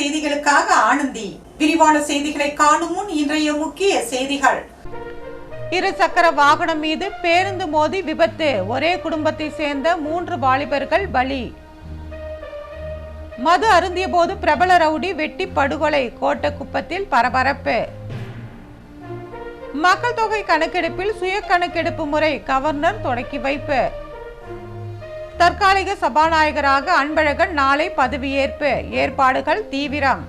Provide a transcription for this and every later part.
செய்திகளுக்காக ஆனந்தி. விரிவான செய்திகளை காணும் முன் இன்றைய முக்கிய செய்திகள். இருசக்கர வாகனம் மீது பேருந்து மோதி விபத்து, ஒரே குடும்பத்தை சேர்ந்த 3 வாலிபர்கள் பலி. மது அருந்திய போது பிரபல ரவுடி வெட்டி படுகொலை, கோட்டக்குப்பத்தில் பரபரப்பு. மக்கள் தொகை கணக்கெடுப்பில் சுய கணக்கெடுப்பு முறை, கவர்னர் தொடக்கி வைப்பு. தற்காலிக சபாநாயகராக அன்பழகன் நாளை பதவியேற்பு, ஏற்பாடுகள் தீவிரம்.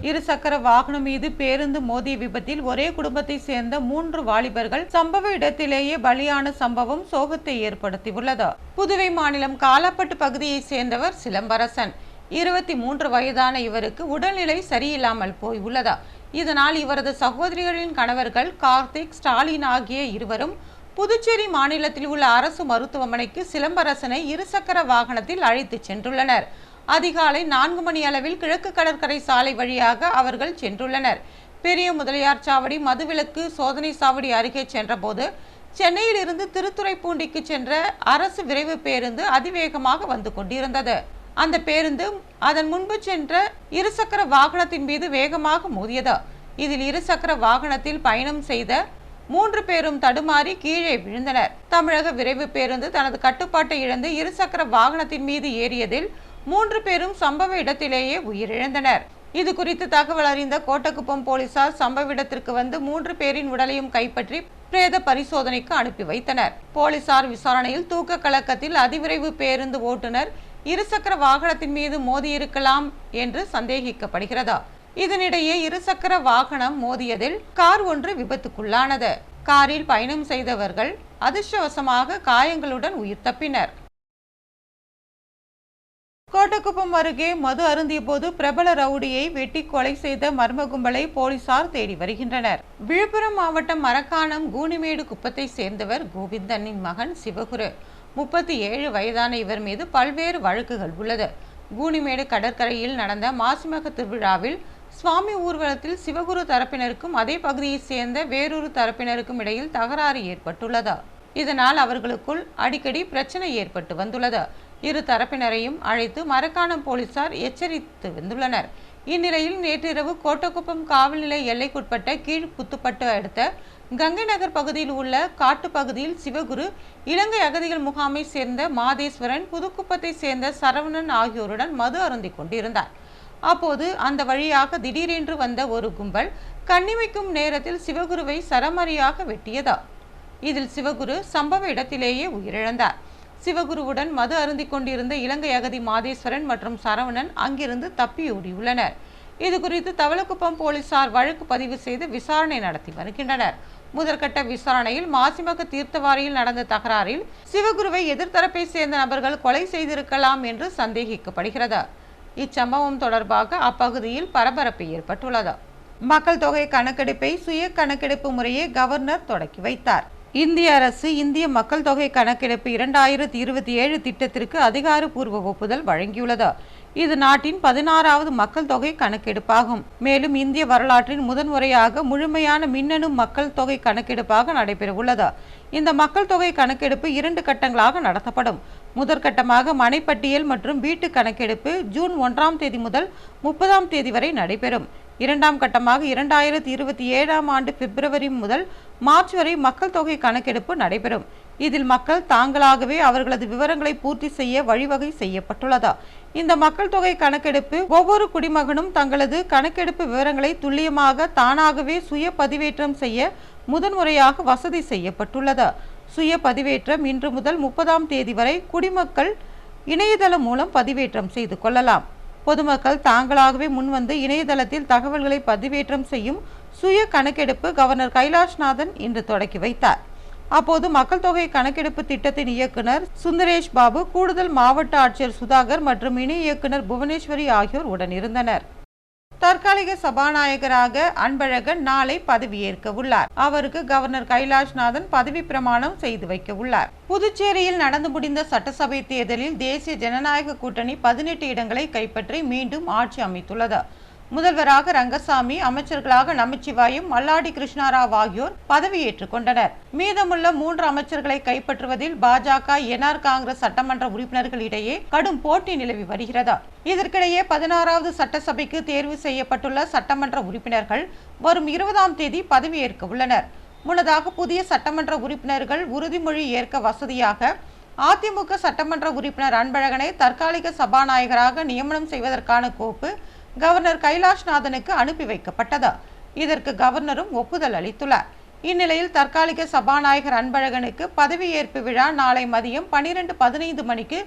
இருசக்கர வாகனம் மீது பேருந்து மோதிய விபத்தில் ஒரே குடும்பத்தை சேர்ந்த 3 வாலிபர்கள் சம்பவ இடத்திலேயே பலியான சம்பவம் சோகத்தை ஏற்படுத்தியுள்ளது. புதுவை மாநிலம் காலாப்பட்டு பகுதியை சேர்ந்தவர் சிலம்பரசன். 23 வயதான இவருக்கு உடல்நிலை சரியில்லாமல் போய் உள்ளதா. இதனால் இவரது சகோதரிகளின் கணவர்கள் கார்த்திக், ஸ்டாலின் ஆகிய இருவரும் புதுச்சேரி மாநிலத்தில் உள்ள அரசு மருத்துவமனைக்கு சிலம்பரசனை இருசக்கர வாகனத்தில் அழைத்து சென்றுள்ளனர். அதிகாலை 4 மணி அளவில் கிழக்கு கடற்கரை சாலை வழியாக அவர்கள் சென்றுள்ளனர். பெரிய முதலியார் சாவடி மதுவிலக்கு சோதனை சாவடி அருகே சென்றபோது சென்னையில் இருந்து திருத்துறைப்பூண்டிக்கு சென்ற அரசு விரைவு பேருந்து அதிவேகமாக வந்து கொண்டிருந்தது. அந்த பேருந்து அதன் முன்பு சென்ற இருசக்கர வாகனத்தின் மீது வேகமாக மோதியது. இதில் இருசக்கர வாகனத்தில் பயணம் செய்த 3 பேரும் தடுமாறி கீழே விழுந்தனர். தமிழக விரைவு பேருந்து தனது கட்டுப்பாட்டை இழந்து இருசக்கர வாகனத்தின் மீது ஏறியதில் 3 பேரும் சம்பவ இடத்திலேயே உயிரிழந்தனர். இது குறித்து தகவல் அறிந்த கோட்டக்குப்பம் போலீசார் சம்பவ இடத்திற்கு வந்து 3 பேரின் உடலையும் கைப்பற்றி பிரேத பரிசோதனைக்கு அனுப்பி வைத்தனர். போலீசார் விசாரணையில் தூக்க கலக்கத்தில் அதிவிரைவு பேருந்து ஓட்டுநர் இருசக்கர வாகனத்தின் மீது மோதியிருக்கலாம் என்று சந்தேகிக்கப்படுகிறது. இதனிடையே இருசக்கர வாகனம் மோதியதில் கார் ஒன்று விபத்துக்குள்ளானது. காரில் பயணம் செய்தவர்கள் அதிர்ஷ்டவசமாக காயங்களுடன் உயிர் தப்பினர். கோட்டக்குப்பம் அருகே மது அருந்திய போது பிரபல ரவுடியை வெட்டி கொலை செய்த மர்ம கும்பலை போலீசார் தேடி வருகின்றனர். விழுப்புரம் மாவட்டம் மரக்காணம் கூனிமேடு குப்பத்தை சேர்ந்தவர் கோவிந்தனின் மகன் சிவகுரு. 37 வயதான இவர் மீது பல்வேறு வழக்குகள் உள்ளது. கூனிமேடு கடற்கரையில் நடந்த மாசிமக திருவிழாவில் சுவாமி ஊர்வலத்தில் சிவகுரு தரப்பினருக்கும் அதே பகுதியை சேர்ந்த வேறொரு தரப்பினருக்கும் இடையில் தகராறு ஏற்பட்டுள்ளது. இதனால் அவர்களுக்குள் அடிக்கடி பிரச்சனை ஏற்பட்டு வந்துள்ளது. இரு தரப்பினரையும் அழைத்து மரக்காணம் போலீசார் எச்சரித்து வந்துள்ளனர். இந்நிலையில் நேற்றிரவு கோட்டக்குப்பம் காவல் நிலைய எல்லைக்குட்பட்ட கீழ் புத்துப்பட்டு அடுத்த கங்கை நகர் பகுதியில் உள்ள காட்டு பகுதியில் சிவகுரு, இலங்கை அகதிகள் முகாமை சேர்ந்த மாதேஸ்வரன், புதுக்குப்பத்தை சேர்ந்த சரவணன் ஆகியோருடன் மது அருந்திக் கொண்டிருந்தார். அப்போது அந்த வழியாக திடீரென்று வந்த ஒரு கும்பல் கண்ணிமைக்கும் நேரத்தில் சிவகுருவை சரமாரியாக வெட்டியதா. இதில் சிவகுரு சம்பவ இடத்திலேயே உயிரிழந்தார். சிவகுருவுடன் மது அருந்திக் கொண்டிருந்த இலங்கை அகதி மாதேஸ்வரன் மற்றும் சரவணன் அங்கிருந்து தப்பியோடியுள்ளனர். இது குறித்து தவளக்குப்பம் போலீசார் வழக்கு பதிவு செய்து விசாரணை நடத்தி வருகின்றனர். முதற்கட்ட விசாரணையில் மாசிமக தீர்த்தவாரியில் நடந்த தகராறில் சிவகுருவை எதிர்த்தரப்பை சேர்ந்த நபர்கள் கொலை செய்திருக்கலாம் என்று சந்தேகிக்கப்படுகிறது. இச்சம்பவம் தொடர்பாக அப்பகுதியில் பரபரப்பு ஏற்பட்டுள்ளது. மக்கள் தொகை கணக்கெடுப்பை சுய கணக்கெடுப்பு முறையை கவர்னர் தொடக்கி வைத்தார். இந்திய அரசு இந்திய மக்கள் தொகை கணக்கெடுப்பு 2027 திட்டத்திற்கு அதிகாரப்பூர்வ ஒப்புதல் வழங்கியுள்ளது. இது நாட்டின் 16வது மக்கள் தொகை கணக்கெடுப்பாகும். மேலும் இந்திய வரலாற்றின் முதன்முறையாக முழுமையான மின்னணு மக்கள் தொகை கணக்கெடுப்பாக நடைபெறவுள்ளது. இந்த மக்கள் தொகை கணக்கெடுப்பு 2 கட்டங்களாக நடத்தப்படும். முதற்கட்டமாக மனைப்பட்டியல் மற்றும் வீட்டு கணக்கெடுப்பு ஜூன் 1ஆம் தேதி முதல் 30ஆம் தேதி வரை நடைபெறும். 2ஆம் கட்டமாக 2027ஆம் ஆண்டு பிப்ரவரி முதல் மார்ச் வரை மக்கள் தொகை கணக்கெடுப்பு நடைபெறும். இதில் மக்கள் தாங்களாகவே அவர்களது விவரங்களை பூர்த்தி செய்ய வழிவகை செய்யப்பட்டுள்ளது. இந்த மக்கள் தொகை கணக்கெடுப்பு ஒவ்வொரு குடிமகனும் தங்களது கணக்கெடுப்பு விவரங்களை துல்லியமாக தானாகவே சுய பதிவேற்றம் செய்ய முதன்முறையாக வசதி செய்யப்பட்டுள்ளது. சுய பதிவேற்றம் இன்று முதல் 30ஆம் தேதி வரை குடிமக்கள் இணையதளம் மூலம் பதிவேற்றம் செய்து கொள்ளலாம். பொதுமக்கள் தாங்களாகவே முன்வந்து இணையதளத்தில் தகவல்களை பதிவேற்றம் செய்யும் சுய கணக்கெடுப்பு கவர்னர் கைலாஷ்நாதன் இன்று தொடக்கி வைத்தார். அப்போது மக்கள் தொகை கணக்கெடுப்பு திட்டத்தின் இயக்குனர் சுந்தரேஷ் பாபு, கூடுதல் மாவட்ட ஆட்சியர் சுதாகர் மற்றும் இணை இயக்குனர் புவனேஸ்வரி ஆகியோர் உடனிருந்தனர். தற்காலிக சபாநாயகராக அன்பழகன் நாளை பதவியேற்க உள்ளார். அவருக்கு கவர்னர் கைலாஷ்நாதன் பதவி பிரமாணம் செய்து வைக்க உள்ளார். புதுச்சேரியில் நடந்து முடிந்த சட்டசபை தேர்தலில் தேசிய ஜனநாயக கூட்டணி 18 இடங்களை கைப்பற்றி மீண்டும் ஆட்சி அமைத்துள்ளது. முதல்வராக ரங்கசாமி, அமைச்சர்களாக நமச்சிவாயம், மல்லாடி கிருஷ்ணாராவ் ஆகியோர் பதவியேற்றுக் கொண்டனர். மீதமுள்ள 3 அமைச்சர்களை கைப்பற்றுவதில் பாஜக, என்ஆர் காங்கிரஸ் சட்டமன்ற உறுப்பினர்களிடையே கடும் போட்டி நிலவி வருகிறது. இதற்கிடையே 16வது சட்டசபைக்கு தேர்வு செய்யப்பட்டுள்ள சட்டமன்ற உறுப்பினர்கள் வரும் 20ஆம் தேதி பதவியேற்க உள்ளனர். முன்னதாக புதிய சட்டமன்ற உறுப்பினர்கள் உறுதிமொழி ஏற்க வசதியாக அதிமுக சட்டமன்ற உறுப்பினர் அன்பழகனை தற்காலிக சபாநாயகராக நியமனம் செய்வதற்கான கோப்பு கவர்னர் கைலாஷ்நாதனுக்கு அனுப்பி வைக்கப்பட்டது. இதற்கு கவர்னரும் ஒப்புதல் அளித்துள்ளார். இந்நிலையில் தற்காலிக சபாநாயகர் அன்பழகனுக்கு பதவியேற்பு விழா நாளை மதியம் 12:15 மணிக்கு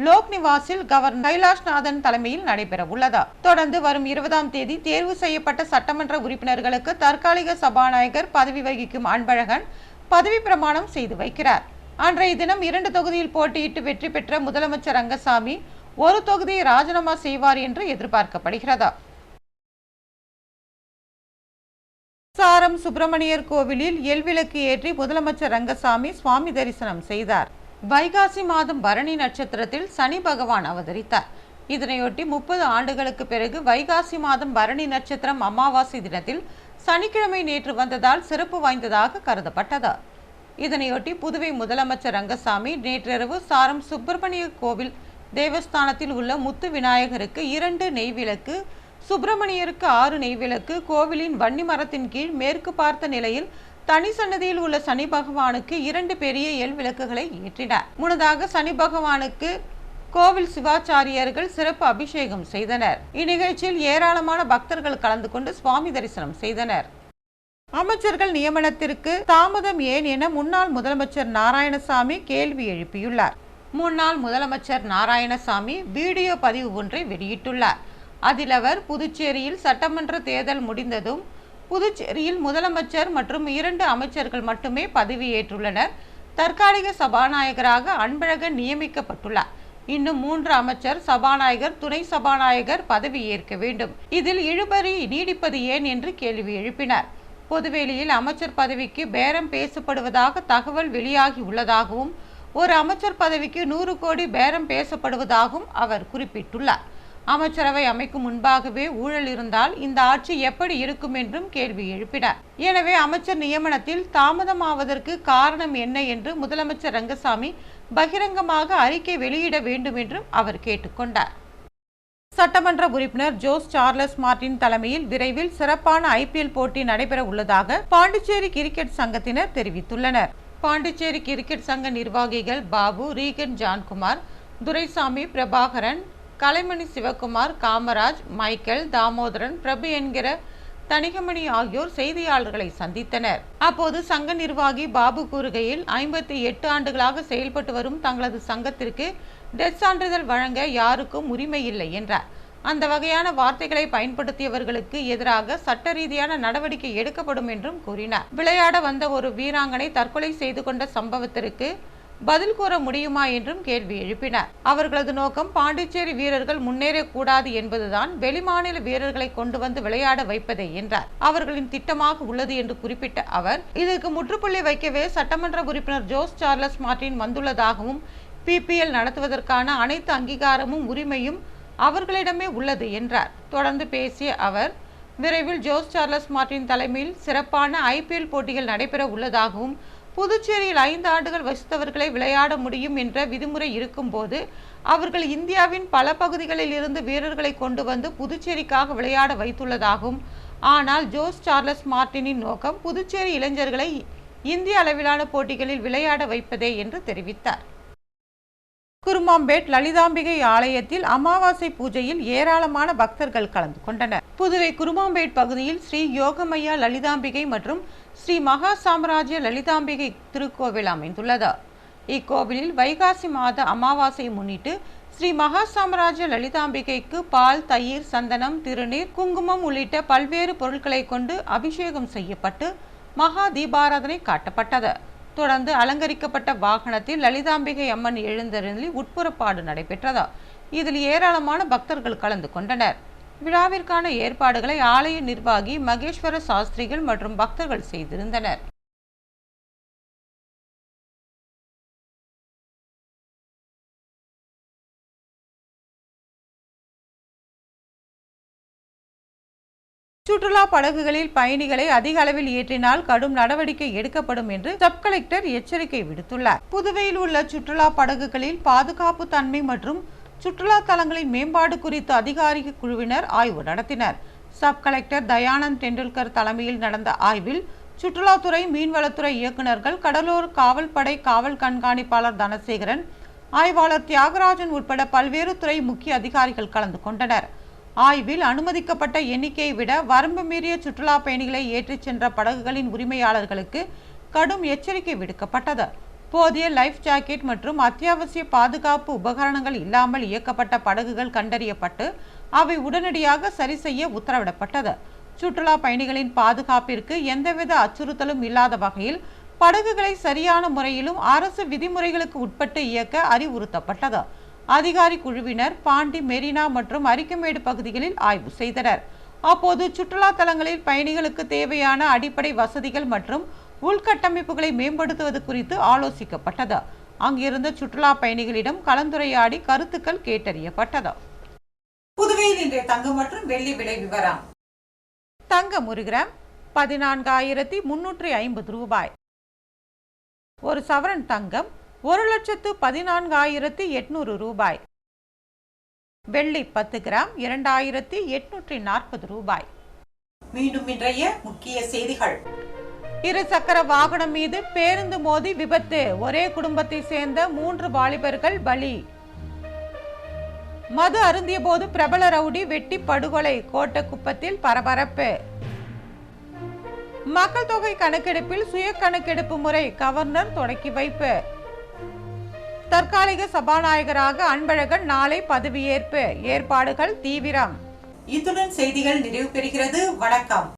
லோக் நிவாசில் கவர்னர் கைலாஷ்நாதன் தலைமையில் நடைபெற உள்ளது. தொடர்ந்து வரும் 20ஆம் தேதி தேர்வு செய்யப்பட்ட சட்டமன்ற உறுப்பினர்களுக்கு தற்காலிக சபாநாயகர் பதவி வகிக்கும் அன்பழகன் பதவி பிரமாணம் செய்து வைக்கிறார். அன்றைய தினம் 2 தொகுதியில் போட்டியிட்டு வெற்றி பெற்ற முதலமைச்சர் ரங்கசாமி 1 தொகுதியை ராஜினாமா செய்வார் என்று எதிர்பார்க்கப்படுகிறது. சாரம் சுப்பிரமணியர் கோவிலில் எல்விளக்கு ஏற்றி முதலமைச்சர் ரங்கசாமி சுவாமி தரிசனம் செய்தார். வைகாசி மாதம் பரணி நட்சத்திரத்தில் சனி பகவான் அவதரித்தார். இதனையொட்டி 30 ஆண்டுகளுக்கு பிறகு வைகாசி மாதம் பரணி நட்சத்திரம் அமாவாசை தினத்தில் சனிக்கிழமை நேற்று வந்ததால் சிறப்பு வாய்ந்ததாக கருதப்பட்டது. இதனையொட்டி புதுவை முதலமைச்சர் ரங்கசாமி நேற்றிரவு சாரம் சுப்பிரமணிய கோவில் தேவஸ்தானத்தில் உள்ள முத்து விநாயகருக்கு 2 நெய்விளக்கு, சுப்பிரமணியருக்கு 6 நெய்விளக்கு, கோவிலின் வன்னி மரத்தின் கீழ் மேற்கு பார்த்த நிலையில் தனி சன்னதியில் உள்ள சனி பகவானுக்கு 2 பெரிய எல் விளக்குகளை ஏற்றினார். முன்னதாக சனி பகவானுக்கு கோவில் சிவாச்சாரியர்கள் சிறப்பு அபிஷேகம் செய்தனர். இந்நிகழ்ச்சியில் ஏராளமான பக்தர்கள் கலந்து கொண்டு சுவாமி தரிசனம் செய்தனர். அமைச்சர்கள் நியமனத்திற்கு தாமதம் ஏன் என முன்னாள் முதலமைச்சர் நாராயணசாமி கேள்வி எழுப்பியுள்ளார். முன்னாள் முதலமைச்சர் நாராயணசாமி வீடியோ பதிவு ஒன்றை வெளியிட்டுள்ளார். அதில் அவர் புதுச்சேரியில் சட்டமன்ற தேர்தல் முடிந்ததும் புதுச்சேரியில் முதலமைச்சர் மற்றும் 2 அமைச்சர்கள் மட்டுமே பதவியேற்றுள்ளனர். தற்காலிக சபாநாயகராக அன்பழகன் நியமிக்கப்பட்டுள்ளார். இன்னும் 3 அமைச்சர், சபாநாயகர், துணை சபாநாயகர் பதவி ஏற்க வேண்டும். இதில் இழுபறி நீடிப்பது ஏன் என்று கேள்வி எழுப்பினார். பொதுவெளியில் அமைச்சர் பதவிக்கு பேரம் பேசப்படுவதாக தகவல் வெளியாகி உள்ளதாகவும் ஒரு அமைச்சர் பதவிக்கு 100 கோடி பேரம் பேசப்படுவதாகவும் அவர் குறிப்பிட்டுள்ளார். அமைச்சரவை அமைக்கும் முன்பாகவே ஊழல் இருந்தால் இந்த ஆட்சி எப்படி இருக்கும் என்றும் கேள்வி எழுப்பினார். எனவே அமைச்சர் நியமனத்தில் தாமதமாவதற்கு காரணம் என்ன என்று முதலமைச்சர் ரங்கசாமி பகிரங்கமாக அறிக்கை வெளியிட வேண்டும் என்றும் அவர் கேட்டுக்கொண்டார். சட்டமன்ற உறுப்பினர் ஜோஸ் சார்லஸ் மார்டின் தலைமையில் விரைவில் சிறப்பான IPL போட்டி நடைபெற உள்ளதாக பாண்டிச்சேரி கிரிக்கெட் சங்கத்தினர் தெரிவித்துள்ளனர். பாண்டிச்சேரி கிரிக்கெட் சங்க நிர்வாகிகள் பாபு, ரீகன் ஜான்குமார், துரைசாமி, பிரபாகரன், கலைமணி சிவகுமார், காமராஜ், மைக்கேல், தாமோதரன், பிரபு என்கிற தணிகமணி ஆகியோர் செய்தியாளர்களை சந்தித்தனர். அப்போது சங்க நிர்வாகி பாபு கூறுகையில் 58 ஆண்டுகளாக செயல்பட்டு வரும் தங்களது சங்கத்திற்கு டெத் சான்றிதழ் வழங்க யாருக்கும் உரிமை இல்லை என்றார். அந்த வகையான வார்த்தைகளை பயன்படுத்தியவர்களுக்கு எதிராக சட்ட ரீதியான நடவடிக்கை எடுக்கப்படும் என்றும் கூறினார். விளையாட வந்த ஒரு வீராங்கனை தற்கொலை செய்து கொண்ட சம்பவத்திற்கு பதில் கூற முடியுமா என்றும் கேள்வி எழுப்பினார். அவர்களது நோக்கம் பாண்டிச்சேரி வீரர்கள் முன்னேறக்கூடாது என்பதுதான் வெளிமாநில வீரர்களை கொண்டு வந்து விளையாட வைப்பதே என்றார். அவர்களின் திட்டமாக உள்ளது என்று குறிப்பிட்ட அவர், இதற்கு முற்றுப்புள்ளி வைக்கவே சட்டமன்ற உறுப்பினர் ஜோஸ் சார்லஸ் மார்டின் வந்துள்ளதாகவும் PPL நடத்துவதற்கான அனைத்து அங்கீகாரமும் உரிமையும் அவர்களிடமே உள்ளது என்றார். தொடர்ந்து பேசிய அவர், விரைவில் ஜோஸ் சார்லஸ் மார்டின் தலைமையில் சிறப்பான IPL போட்டிகள் நடைபெற உள்ளதாகவும் புதுச்சேரியில் 5 ஆண்டுகள் வசித்தவர்களை விளையாட முடியும் என்ற விதிமுறை இருக்கும் போது அவர்கள் இந்தியாவின் பல பகுதிகளில் இருந்து வீரர்களை கொண்டு வந்து புதுச்சேரிக்காக விளையாட வைத்துள்ளதாகவும், ஆனால் ஜோஸ் சார்லஸ் மார்டினின் நோக்கம் புதுச்சேரி இளைஞர்களை இந்திய அளவிலான போட்டிகளில் விளையாட வைப்பதே என்று தெரிவித்தார். குருமாம்பேட் லலிதாம்பிகை ஆலயத்தில் அமாவாசை பூஜையில் ஏராளமான பக்தர்கள் கலந்து கொண்டனர். புதுவை குருமாம்பேட் பகுதியில் ஸ்ரீ யோகமையா லலிதாம்பிகை மற்றும் ஸ்ரீ மகா சாம்ராஜ்ய லலிதாம்பிகை திருக்கோவில் அமைந்துள்ளது. இக்கோவிலில் வைகாசி மாத அமாவாசையை முன்னிட்டு ஸ்ரீ மகா சாம்ராஜ்ய லலிதாம்பிகைக்கு பால், தயிர், சந்தனம், திருநீர், குங்குமம் உள்ளிட்ட பல்வேறு பொருட்களை கொண்டு அபிஷேகம் செய்யப்பட்டு மகா தீபாராதனை காட்டப்பட்டது. தொடர்ந்து அலங்கரிக்கப்பட்ட வாகனத்தில் லலிதாம்பிகை அம்மன் எழுந்தருளி உட்புறப்பாடு நடைபெற்றது. இதில் ஏராளமான பக்தர்கள் கலந்து கொண்டனர். விழாவிற்கான ஏற்பாடுகளை ஆலய நிர்வாகி மகேஸ்வர சாஸ்திரிகள் மற்றும் பக்தர்கள் செய்திருந்தனர். சுற்றுலா படகுகளில் பயணிகளை அதிக அளவில் ஏற்றினால் கடும் நடவடிக்கை எடுக்கப்படும் என்று சப் கலெக்டர் எச்சரிக்கை விடுத்துள்ளார். புதுவையில் உள்ள சுற்றுலா படகுகளில் பாதுகாப்பு தன்மை மற்றும் சுற்றுலா தலங்களின் மேம்பாடு குறித்து அதிகாரி குழுவினர் ஆய்வு நடத்தினர். சப் கலெக்டர் தயானந்த் டெண்டுல்கர் தலைமையில் நடந்த ஆய்வில் சுற்றுலாத்துறை, மீன்வளத்துறை இயக்குநர்கள், கடலோர காவல்படை காவல் கண்காணிப்பாளர் தனசேகரன், ஆய்வாளர் தியாகராஜன் உட்பட பல்வேறு துறை முக்கிய அதிகாரிகள் கலந்து கொண்டனர். ஆய்வில் அனுமதிக்கப்பட்ட எண்ணிக்கையை விட வரம்பு மீறிய சுற்றுலா பயணிகளை ஏற்றிச் சென்ற படகுகளின் உரிமையாளர்களுக்கு கடும் எச்சரிக்கை விடுக்கப்பட்டது. போதிய லைஃப் ஜாக்கெட் மற்றும் அத்தியாவசிய பாதுகாப்பு உபகரணங்கள் இல்லாமல் இயக்கப்பட்ட படகுகள் கண்டறியப்பட்டு அவை உடனடியாக சரி செய்ய உத்தரவிடப்பட்டது. சுற்றுலா பயணிகளின் பாதுகாப்பிற்கு எந்தவித அச்சுறுத்தலும் இல்லாத வகையில் படகுகளை சரியான முறையிலும் அரசு விதிமுறைகளுக்கு உட்பட்டு இயக்க அறிவுறுத்தப்பட்டது. அதிகாரி குழுவினர் பாண்டி, மெரினா மற்றும் அரிக்கமேடு பகுதிகளில் ஆய்வு செய்தனர். அப்போது சுற்றுலா தலங்களில் பயணிகளுக்கு தேவையான அடிப்படை வசதிகள் மற்றும் உள்கட்டமைப்புகளை மேம்படுத்துவது குறித்து ஆலோசிக்கப்பட்டது. அங்கிருந்த சுற்றுலா பயணிகளிடம் கலந்துரையாடி கருத்துக்கள் கேட்டறியப்பட்டது. புதுவையில் இன்றைய தங்கம் மற்றும் வெள்ளி விலை விவரம். தங்கம் 1 கிராம் 14,350 ரூபாய். ஒரு சவரன் தங்கம் 1,14,800 ரூபாய். வெள்ளி 10 கிராம் 2,840 ரூபாய். மீண்டும் இன்றைய முக்கிய செய்திகள். இருசக்கர வாகனம் மீது பேருந்து மோதி விபத்து, ஒரே குடும்பத்தை சேர்ந்த 3 வாலிபர்கள் பலி. மது அருந்திய போது பிரபல ரவுடி வெட்டி படுகொலை, கோட்டக்குப்பத்தில் பரபரப்பு. மக்கள் தொகை கணக்கெடுப்பில் சுய கணக்கெடுப்பு முறை, கவர்னர் தொடக்கி வைப்பு. தற்காலிக சபாநாயகராக அன்பழகன் நாளை பதவியேற்பு, ஏற்பாடுகள் தீவிரம். இத்துடன் செய்திகள் நிறைவு பெறுகிறது. வணக்கம்.